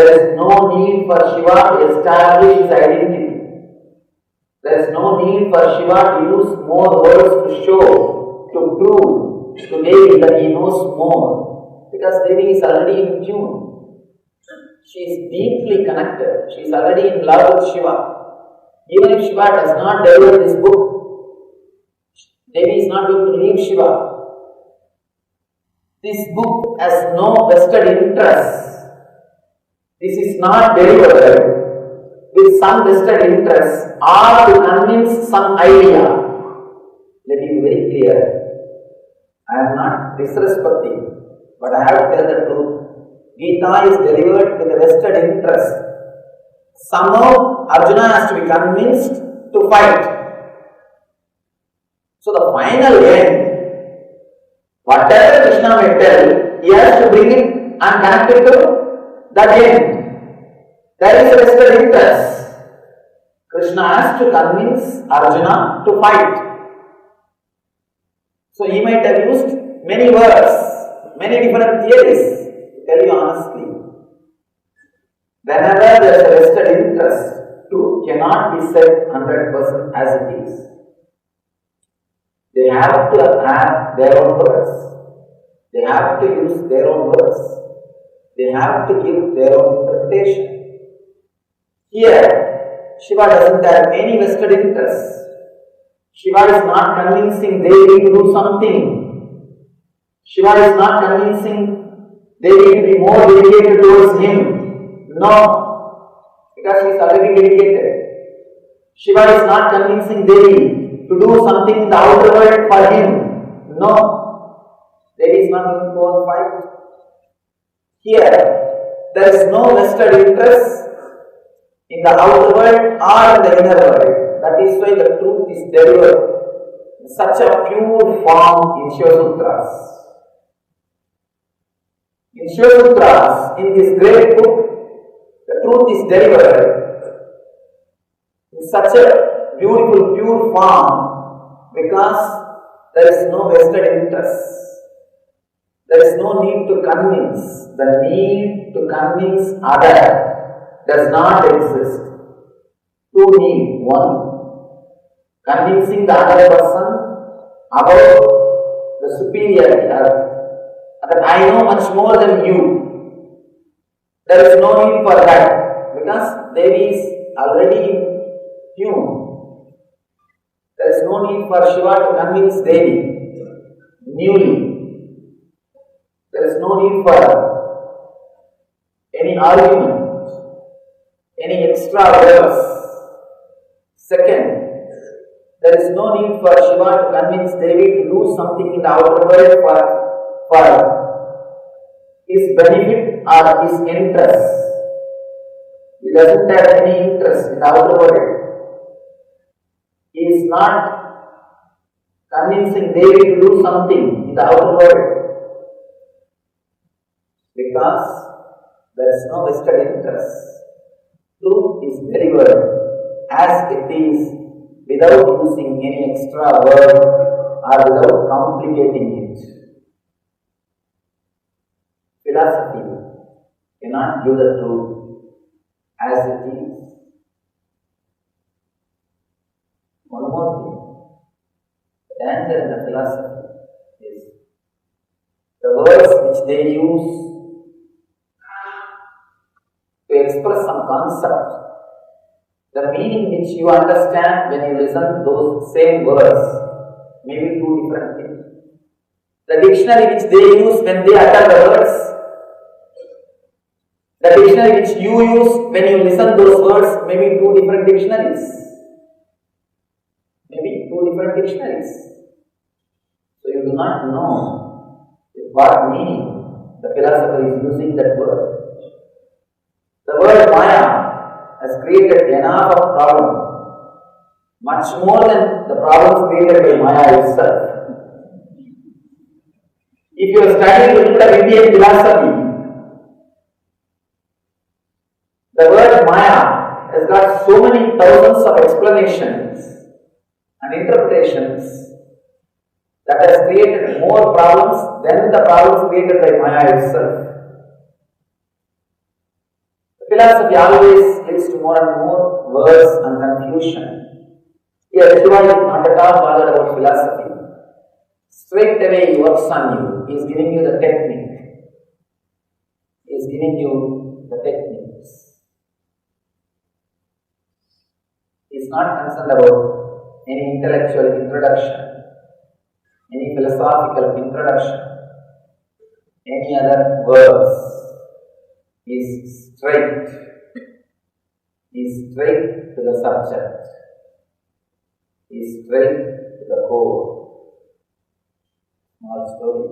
There is no need for Shiva to establish his identity. There is no need for Shiva to use more words to show, to prove to Devi that he knows more. Because Devi is already in tune. She is deeply connected. She is already in love with Shiva. Even if Shiva does not deliver this book, Devi is not going to leave Shiva. This book has no vested interest. This is not delivered with some vested interest or to convince some idea. Let me be very clear. I am not disrespecting, but I have to tell the truth. Gita is delivered with a vested interest. Somehow Arjuna has to be convinced to fight. So the final end, whatever Krishna may tell, he has to bring it and connect it to that end. There is a vested interest. Krishna has to convince Arjuna to fight. So he might have used many words, many different theories. To tell you honestly, whenever there is a vested interest, truth cannot be said 100% as it is. They have to have their own words. They have to use their own words. They have to give their own interpretation. Here, Shiva doesn't have any vested interest. Shiva is not convincing Devi to do something. Shiva is not convincing Devi to be more dedicated towards him. No, because she is already dedicated. Shiva is not convincing Devi to do something in the outer world for him. No, Devi is not going to go and fight. Here, there is no vested interest in the outer world or in the inner world. That is why the truth is delivered in such a pure form in Shiva Sutras. In Shiva Sutras, in this great book, the truth is delivered in such a beautiful, pure form because there is no vested interest. There is no need to convince. The need to convince other does not exist. Two need. One, convincing the other person about the superiority, that I know much more than you. There is no need for that because Devi is already in tune. There is no need for Shiva to convince Devi newly. There is no need for any argument, any extra words. Second, there is no need for Shiva to convince Devi to do something in the outer world for his benefit or his interest. He doesn't have any interest in the outer world. He is not convincing Devi to do something in the outer world because there is no vested interest. Truth is delivered as it is without using any extra word or without complicating it. Philosophy cannot give the truth as it is. One more thing. The danger in the philosophy is the words which they use to express some concept. The meaning which you understand when you listen to those same words may be two different things. The dictionary which they use when they utter the words, the dictionary which you use when you listen to those words may be two different dictionaries. Maybe two different dictionaries. So you do not know with what meaning the philosopher is using that word. The word Maya has created enough of problem, much more than the problems created by Maya itself. If you are studying a little bit of Indian philosophy, the word Maya has got so many thousands of explanations and interpretations that has created more problems than the problems created by Maya itself. philosophy always leads to more and more words and confusion. Here, Shiva is not at all bothered about philosophy. Straight away he works on you. He is giving you the technique. He is giving you the techniques. He is not concerned about any intellectual introduction, any philosophical introduction, any other words. He is straight. He is straight to the subject. He is straight to the core. Small story.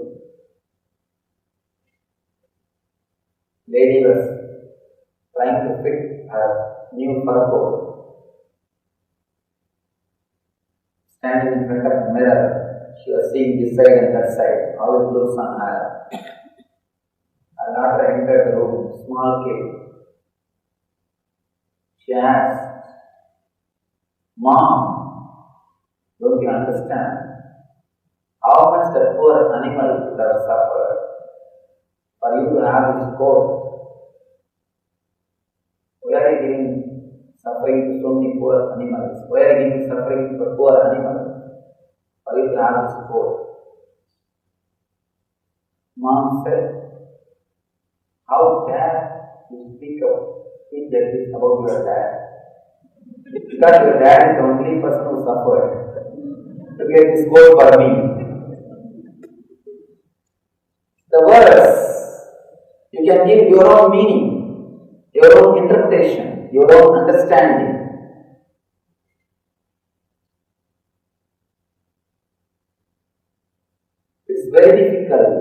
Lady was trying to fit her new fur coat. Standing in front of the mirror, she was seeing this side and that side, how it looks on her. Her daughter entered the room, small kid. She asked, "Mom, don't you understand how much the poor animal would have suffered for you to have this coat? Why are you giving suffering to so many poor animals? Why are you giving suffering to poor animals for you to have this coat?" Mom said, "How dare you speak like this about your dad? Because your dad is the only person who suffered to get this goal for me." The verse, you can give your own meaning, your own interpretation, your own understanding. It's very difficult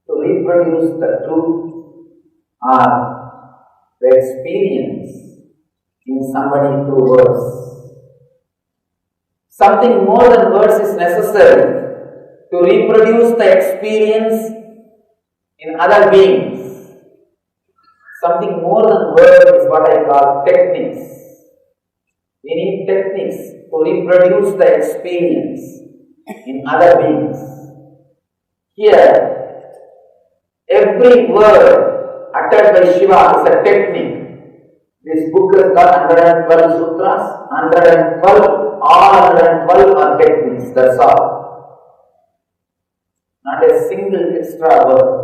to reproduce the truth or the experience in somebody through words. Something more than words is necessary to reproduce the experience in other beings. Something more than words is what I call techniques. We need techniques to reproduce the experience in other beings. Here, every word uttered by Shiva is a technique. This book has got 112 sutras, 112, all 112 are techniques, that's all. Not a single extra word.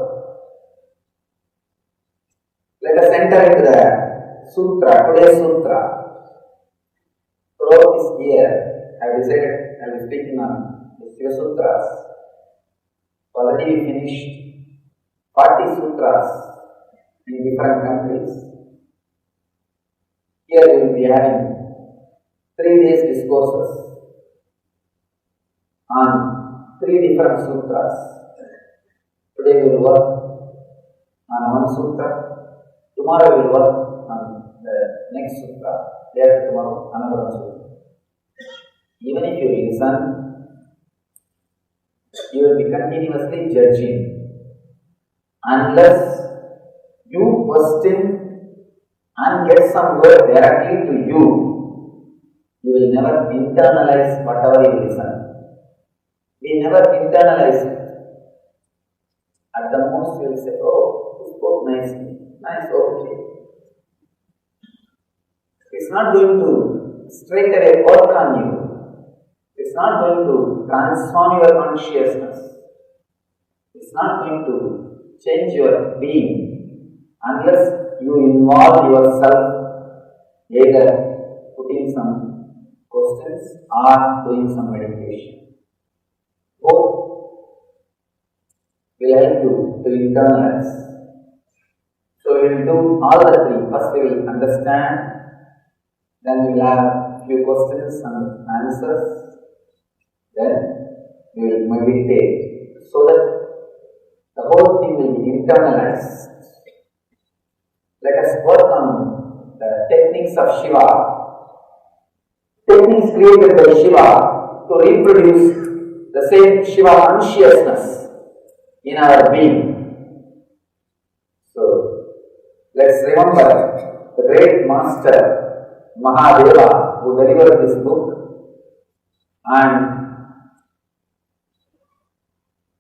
Let us enter into the sutra, today's sutra. Throughout this year, I have decided I will be speaking on the Shiva Sutras. Already we finished 40 sutras in different countries. Here we will be having 3 days discourses on 3 different sutras. Today we will work on one sutra. Tomorrow we will work on the next sutra. Day after tomorrow another one sutra. Even if you listen, you will be continuously judging. Unless you question and get some word directly to you, you will never internalize whatever you listen. We never internalize it. At the most, you will say, "Oh, he spoke nicely. Nice, okay." It's not going to straight away work on you. It's not going to transform your consciousness. It's not going to change your being unless you involve yourself either putting some questions or doing some meditation. Both will help you to internalize. So we will do all the 3. First we will understand, then we will have few questions and answers. Then we will meditate so that the whole thing will be internalized. Let us work on the techniques of Shiva. Techniques created by Shiva to reproduce the same Shiva consciousness in our being. So, let's remember the great master Mahadeva who delivered this book, and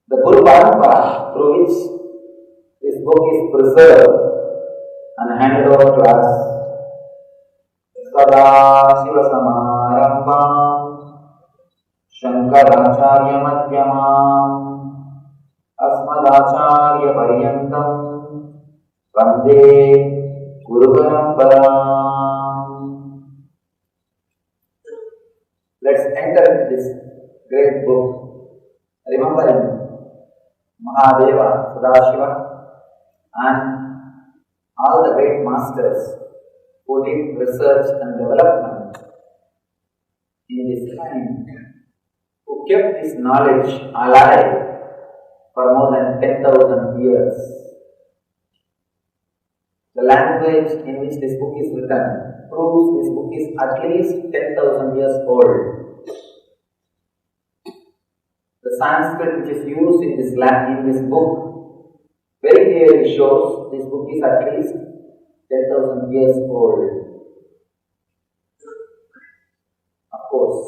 the Guru Parampara through which this book is preserved and handed over to सदाशिवसमारम्भाम् शङ्कराचार्यमध्यमाम् अस्मदाचार्यपर्यन्तम् वन्दे गुरुपरम्पराम्. Let's enter this great book, remembering Mahadeva, Sadashiva, and all the great masters who did research and development in this time, who kept this knowledge alive for more than 10,000 years. The language in which this book is written proves this book is at least 10,000 years old. The Sanskrit which is used in this book very clearly shows this book is at least 10,000 years old. Of course,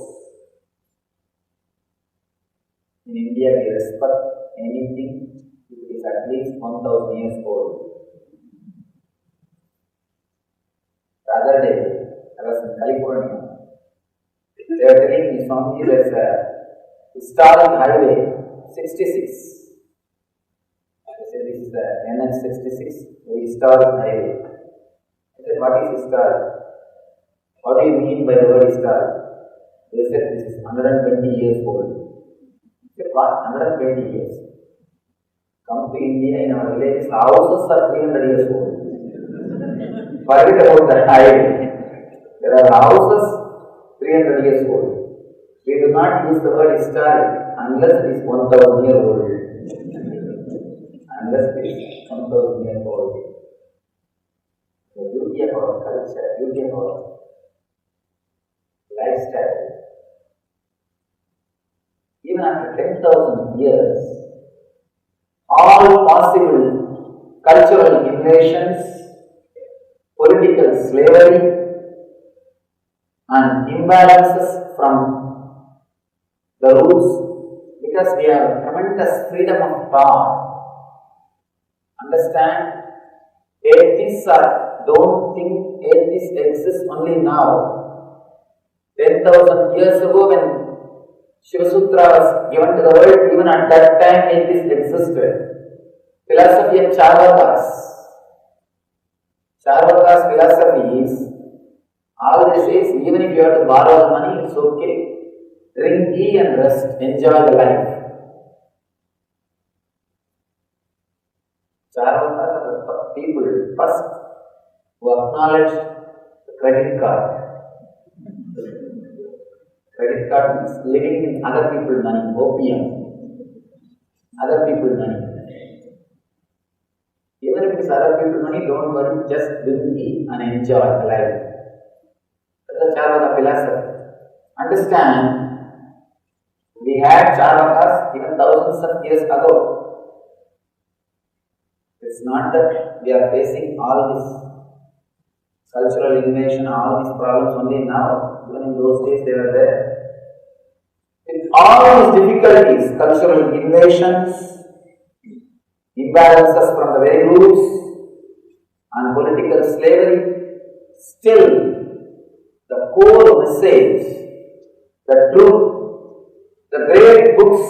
in India we respect anything which is at least 1,000 years old. The other day, I was in California. They were telling me, Swami, there's a historic highway 66. I said, this is the NH 66, the historic highway. I said, what is historic? What do you mean by the word historic? They said, this is 120 years old. I said, what? 120 years? Come to India, in our village, houses are 300 years old. Forget about the highway. There are houses 300 years old. We do not use the word historic unless it is 1,000 years old. Unless it is 1,000 years old. The beauty of our culture, beauty of our lifestyle. Even after 10,000 years, all possible cultural invasions, political slavery, and imbalances from the roots, because we have tremendous freedom of thought. Understand, atheists don't think atheists exist only now. 10,000 years ago, when Shiva Sutra was given to the world, even at that time atheists existed. Philosophy of Charvakas. Charvakas' philosophy is, all they say is, even if you have to borrow the money, it's okay. Drink tea and rest, enjoy the life. Charvakas are the people first who acknowledge the credit card. Credit card means living in other people's money, opium. Other people's money. Even if it's other people's money, don't worry, just drink tea and enjoy the life. That's the Charvaka philosophy. Understand, we had Charvakas even thousands of years ago. It's not that we are facing all this cultural invasion, all these problems only now. Even in those days they were there. With all these difficulties, cultural invasions, imbalances from the very roots, and political slavery, still the core message, the truth, the great books,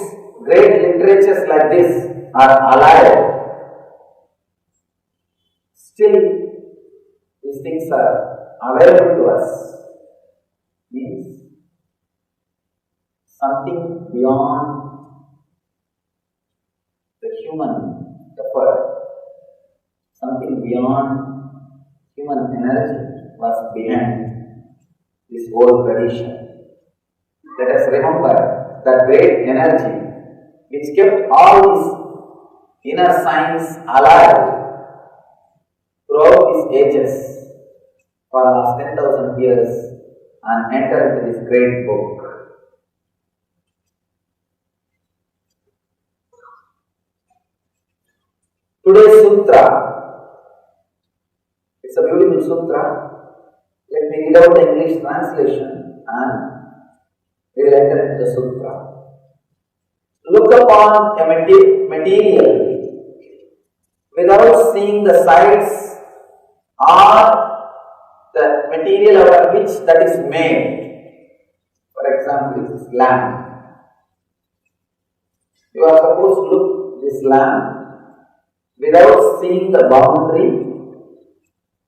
great literatures like this are alive. Still, these things are available to us. Means something beyond the human effort, something beyond human energy was behind this whole tradition. Let us remember that great energy which kept all this inner science alive throughout these ages for last 10,000 years and enter into this great book. Today's sutra, it's a beautiful sutra. Let me read out the English translation and we will enter into the sutra. Look upon a material without seeing the sides or the material out of which that is made. For example, this lamp. You are supposed to look this lamp without seeing the boundary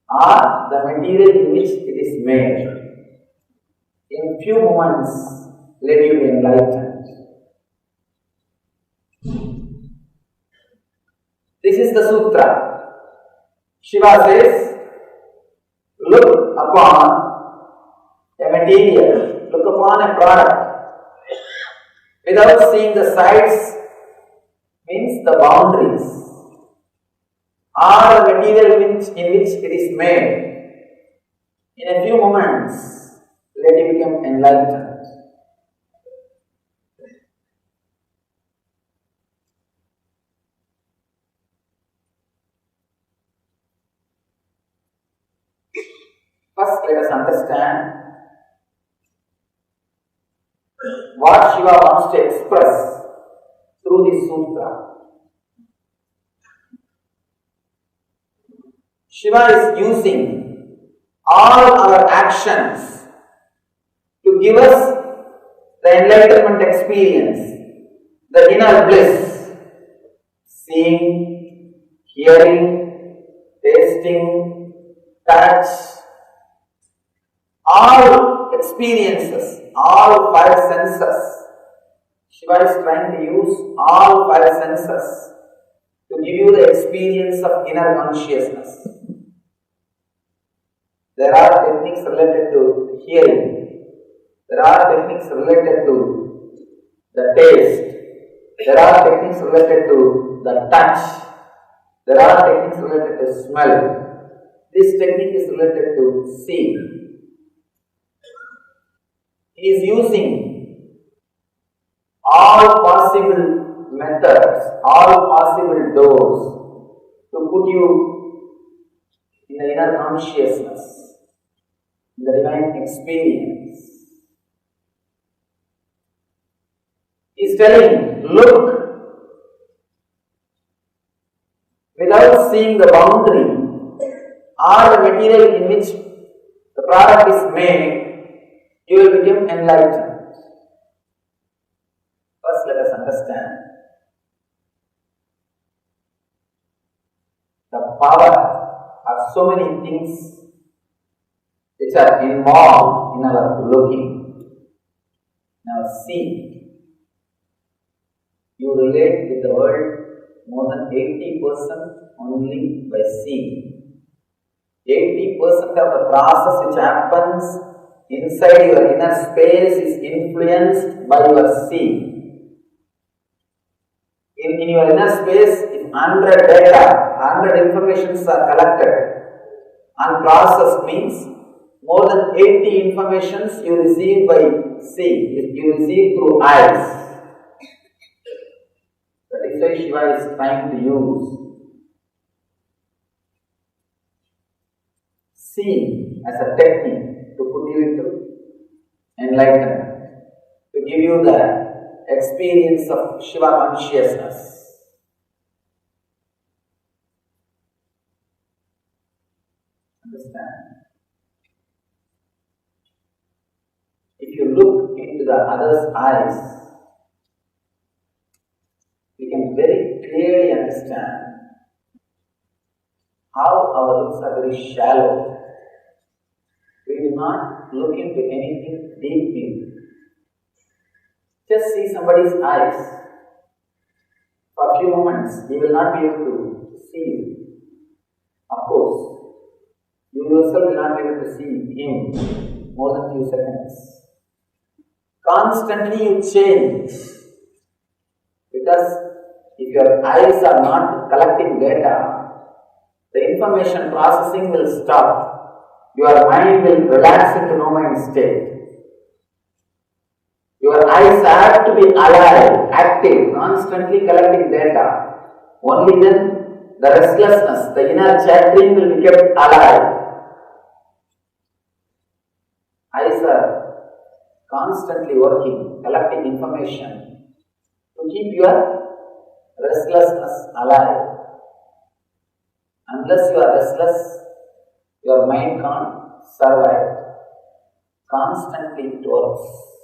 or the material in which it is made. In few moments, let you be enlightened. This is the sutra. Shiva says, look upon a material, look upon a product without seeing the sides, means the boundaries, or the material in which it is made. In a few moments, let you become enlightened. First, let us understand what Shiva wants to express through this sutra. Shiva is using all our actions to give us the enlightenment experience, the inner bliss, seeing, hearing, tasting, touch, all experiences, all five senses. Shiva is trying to use all five senses to give you the experience of inner consciousness. There are techniques related to hearing. There are techniques related to the taste. There are techniques related to the touch. There are techniques related to smell. This technique is related to seeing. He is using all possible methods, all possible doors to put you in the inner consciousness, in the divine experience. He is telling, look, without seeing the boundary or the material in which the product is made, you will become enlightened. First, let us understand the power of so many things which are involved in our looking. Now, see. You relate with the world more than 80% only by seeing. 80% of the process which happens inside your inner space is influenced by your seeing. In your inner space, if 100 data, 100 informations are collected and processed, means more than 80 informations you receive by seeing, you receive through eyes. That is why Shiva is trying to use seeing as a technique to put you into enlightenment, to give you the experience of Shiva consciousness. Understand? If you look into the other's eyes, we can very clearly understand how our looks are very shallow. We do not look into anything deeply. Just see somebody's eyes. For a few moments, he will not be able to see you. Of course, you yourself will not be able to see him more than few seconds. Constantly you change. Because if your eyes are not collecting data, the information processing will stop. Your mind will relax into no mind state. Your eyes have to be alive, active, constantly collecting data. Only then the restlessness, the inner chattering will be kept alive. Eyes are constantly working, collecting information to keep your restlessness alive. Unless you are restless, your mind can't survive. constantly to us.